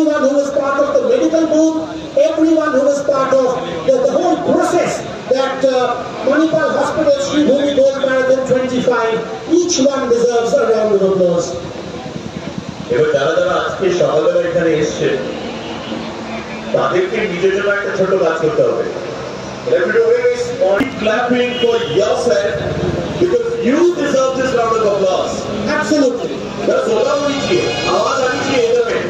everyone who was part of the medical booth, everyone who was part of the whole process that Manipal Hospital Sri Bhumi Gold Marathon 25, each one deserves a round of applause. এবার যারা যারা আজকে সকালবেলা এখানে এসছে তাদেরকে নিজের জন্য একটা ছোট কাজ করতে হবে। Let me do a very small clapping for yourself because you deserve this round of applause. Absolutely. बस बोला हुई थी, आवाज आनी चाहिए इधर में।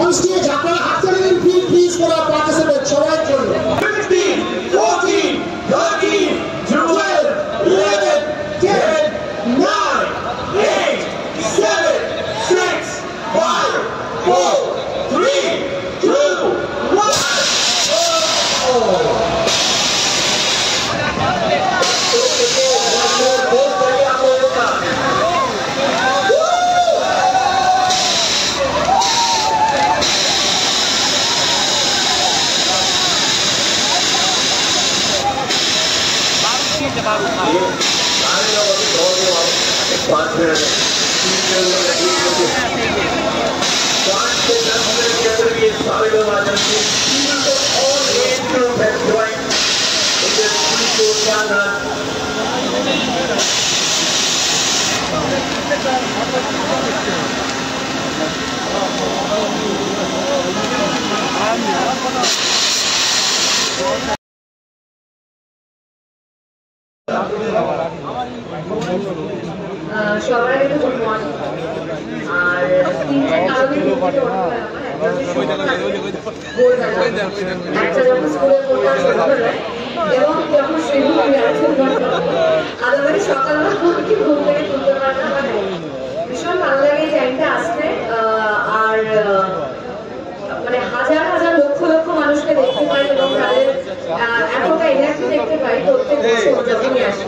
On stage, আপনারা হাত তালি দিন প্লিজ for our participants সবার জন্য। 15, 14, 13, 12, 11, 10, 9, 8, 7, 6, 5, 4, 3, 2, 1. সবার আগে তো গুড মর্নিং। আর তিনটে কারণে একটা যখন স্কুলে পড়তে শুরু হলো এবং যখন শ্রীভূমি ম্যারাথন আদারওয়াইজ সকালবেলা আমাকে ঘুম থেকে তুলতে পারে না। মানে ভীষণ ভালো লাগে এই টাইমটা আসতে। আর মানে হাজার হাজার লক্ষ লক্ষ মানুষকে দেখতে পাই এবং তাদের এতটা এনার্জি দেখতে পাই প্রত্যেক বছর যখনই আসে।